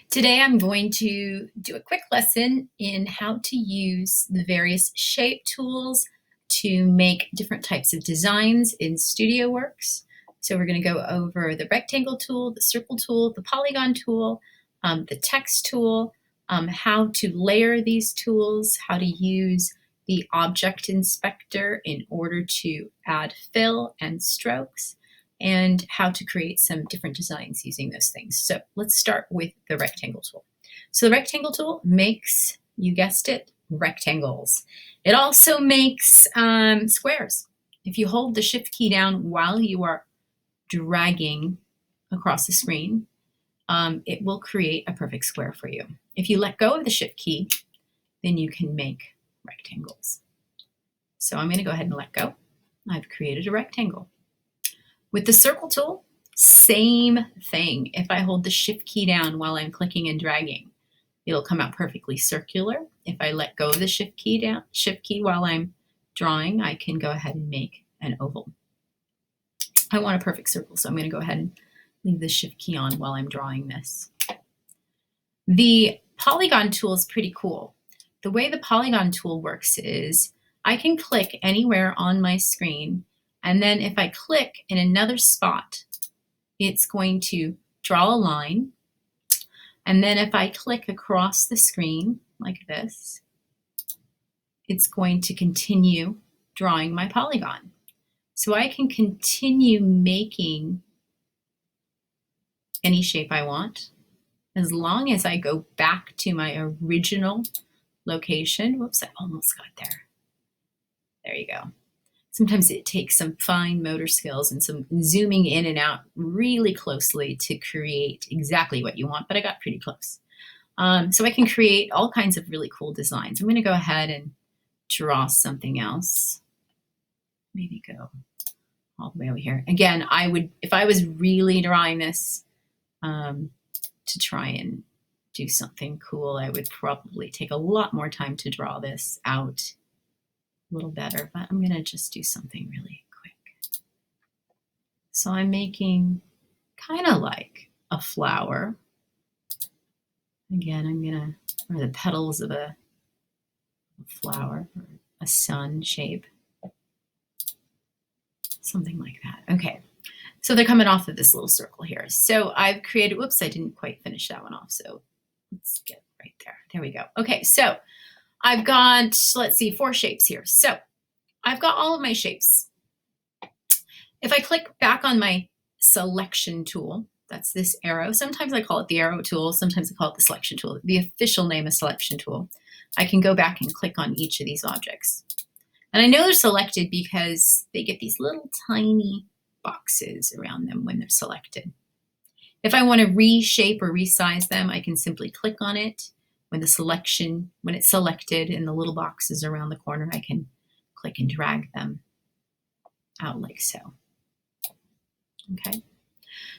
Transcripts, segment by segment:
Today I'm going to do a quick lesson in how to use the various shape tools to make different types of designs in StudioWorks. So we're going to go over the rectangle tool, the circle tool, the polygon tool, the text tool, how to layer these tools, how to use the object inspector in order to add fill and strokes, and how to create some different designs using those things. So let's start with the rectangle tool. So the rectangle tool makes, you guessed it, rectangles. It also makes squares. If you hold the shift key down while you are dragging across the screen, it will create a perfect square for you. If you let go of the shift key, then you can make rectangles. So I'm going to go ahead and let go. I've created a rectangle. With the circle tool, same thing. If I hold the shift key down while I'm clicking and dragging, it'll come out perfectly circular. If I let go of the shift key while I'm drawing, I can go ahead and make an oval. I want a perfect circle, so I'm going to go ahead and leave the shift key on while I'm drawing this. The polygon tool is pretty cool. The way the polygon tool works is I can click anywhere on my screen, and then if I click in another spot, it's going to draw a line. And then if I click across the screen like this, it's going to continue drawing my polygon. So I can continue making any shape I want as long as I go back to my original location. Whoops, I almost got there. There you go. Sometimes it takes some fine motor skills and some zooming in and out really closely to create exactly what you want, but I got pretty close. So I can create all kinds of really cool designs. I'm going to go ahead and draw something else. Maybe go all the way over here. Again, if I was really drawing this to try and do something cool, I would probably take a lot more time to draw this out a little better, but I'm going to just do something really quick. So I'm making kind of like a flower. Again, I'm going to, or the petals of a flower, or a sun shape. Something like that. Okay, so they're coming off of this little circle here. So I've created, whoops, I didn't quite finish that one off. So let's get right there. There we go. Okay, so I've got, let's see, 4 shapes here. So I've got all of my shapes. If I click back on my selection tool, that's this arrow. Sometimes I call it the arrow tool. Sometimes I call it the selection tool. The official name is selection tool. I can go back and click on each of these objects. And I know they're selected because they get these little tiny boxes around them when they're selected. If I want to reshape or resize them, I can simply click on it. When it's selected in the little boxes around the corner, I can click and drag them out like so. Okay,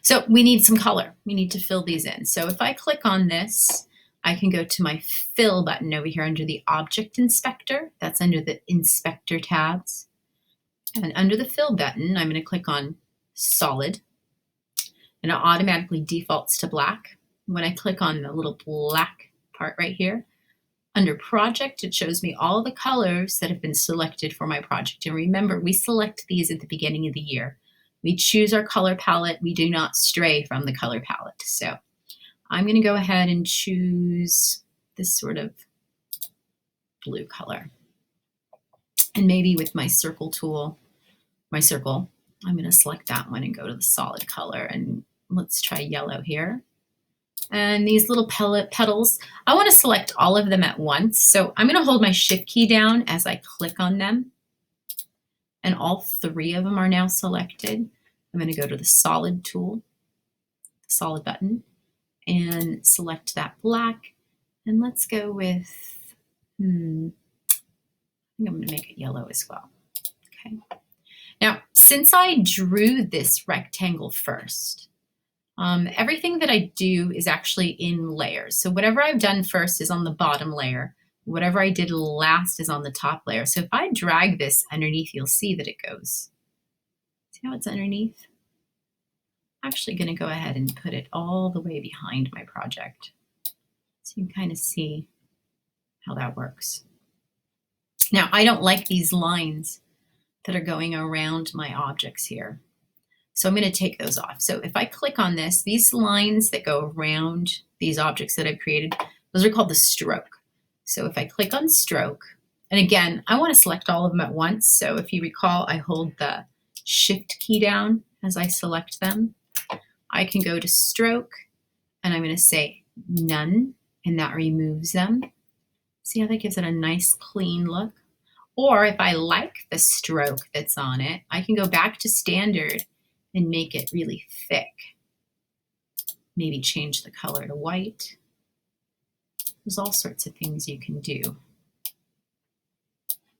so we need some color. We need to fill these in. So if I click on this, I can go to my fill button over here under the object inspector. That's under the inspector tabs. And under the fill button, I'm going to click on solid, and it automatically defaults to black. When I click on the little black part right here, under project, it shows me all the colors that have been selected for my project. And remember, we select these at the beginning of the year. We choose our color palette. We do not stray from the color palette. So I'm going to go ahead and choose this sort of blue color. And maybe with my circle tool, my circle, I'm going to select that one and go to the solid color. And let's try yellow here. And these little petals, I want to select all of them at once. So I'm going to hold my shift key down as I click on them. And all 3 of them are now selected. I'm going to go to the solid tool, the solid button, and select that black. And let's go with, I think I'm going to make it yellow as well. Okay. Now, since I drew this rectangle first, everything that I do is actually in layers. So whatever I've done first is on the bottom layer. Whatever I did last is on the top layer. So if I drag this underneath, you'll see that it goes. See how it's underneath? I'm actually going to go ahead and put it all the way behind my project. So you can kind of see how that works. Now, I don't like these lines that are going around my objects here. So I'm going to take those off. So if I click on this, these lines that go around these objects that I've created, those are called the stroke. So if I click on stroke, and again, I want to select all of them at once. So if you recall, I hold the shift key down as I select them. I can go to stroke and I'm going to say none, and that removes them. See how that gives it a nice clean look? Or if I like the stroke that's on it, I can go back to standard and make it really thick. Maybe change the color to white. There's all sorts of things you can do.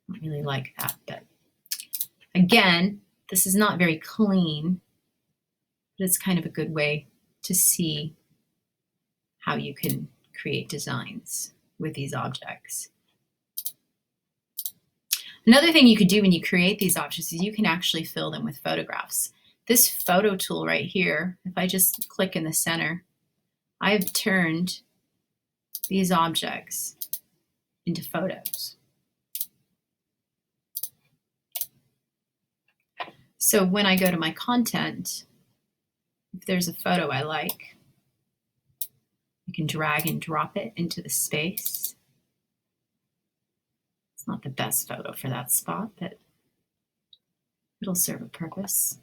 I don't really like that, but again, this is not very clean, but it's kind of a good way to see how you can create designs with these objects. Another thing you could do when you create these objects is you can actually fill them with photographs. This photo tool right here, if I just click in the center, I've turned these objects into photos. So when I go to my content, if there's a photo I like, I can drag and drop it into the space. It's not the best photo for that spot, but it'll serve a purpose.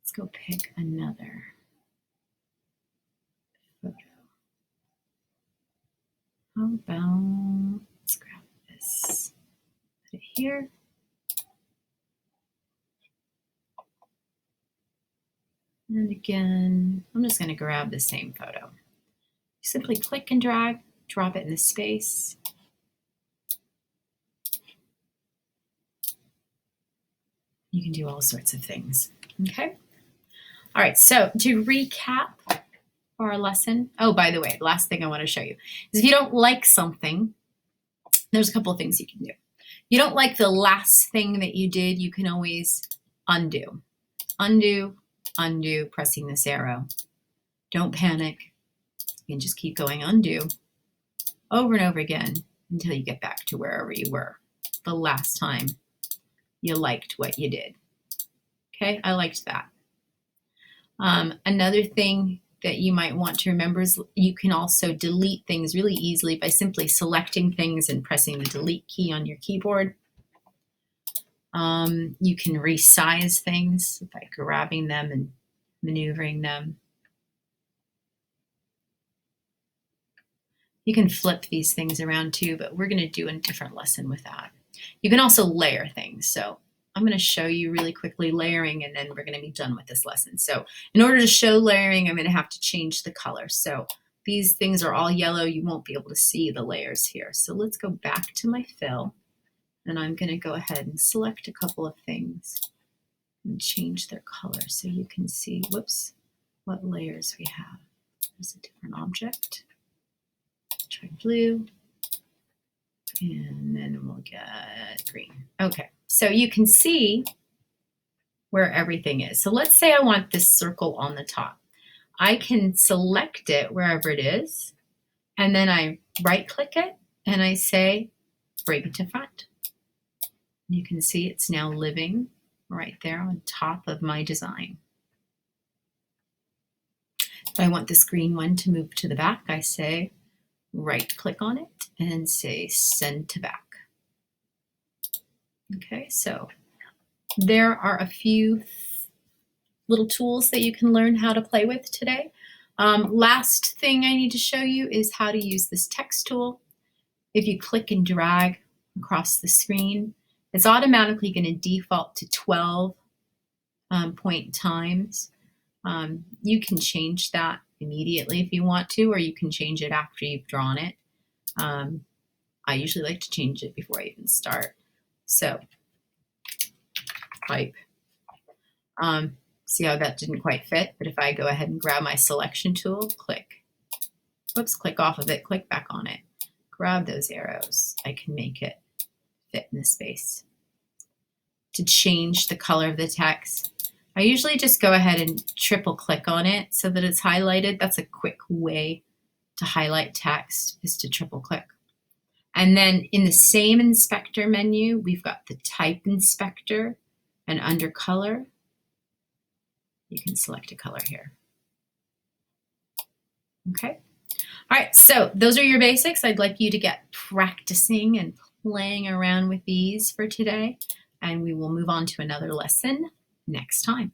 Let's go pick another photo. How about, let's grab this, put it here. And again, I'm just going to grab the same photo. Simply click and drag, drop it in the space. You can do all sorts of things. Okay. All right. So to recap our lesson. Oh, by the way, last thing I want to show you is if you don't like something, there's a couple of things you can do. You don't like the last thing that you did, you can always undo. Undo, undo, pressing this arrow. Don't panic. You can just keep going undo over and over again until you get back to wherever you were the last time you liked what you did. Okay, I liked that. Another thing that you might want to remember is you can also delete things really easily by simply selecting things and pressing the delete key on your keyboard. You can resize things by grabbing them and maneuvering them. You can flip these things around too, but we're going to do a different lesson with that. You can also layer things. So I'm going to show you really quickly layering, and then we're going to be done with this lesson. So in order to show layering, I'm going to have to change the color. So these things are all yellow. You won't be able to see the layers here. So let's go back to my fill, and I'm going to go ahead and select a couple of things and change their color so you can see, whoops, what layers we have. There's a different object. Try blue, and then we'll get green. Okay, so you can see where everything is. So let's say I want this circle on the top. I can select it wherever it is, and then I right-click it, and I say bring it to front. You can see it's now living right there on top of my design. If I want this green one to move to the back, I say right click on it and say send to back. Okay, so there are a few little tools that you can learn how to play with today. Last thing I need to show you is how to use this text tool. If you click and drag across the screen, it's automatically going to default to 12 point times. You can change that immediately if you want to, or you can change it after you've drawn it. I usually like to change it before I even start. So, pipe. See how that didn't quite fit, but if I go ahead and grab my selection tool, click. Whoops, click off of it, click back on it. Grab those arrows. I can make it fit in the space. To change the color of the text, I usually just go ahead and triple click on it so that it's highlighted. That's a quick way To highlight text is to triple click. And then in the same inspector menu, we've got the type inspector, and under color, you can select a color here. Okay. All right, so those are your basics. I'd like you to get practicing and playing around with these for today, and we will move on to another lesson next time.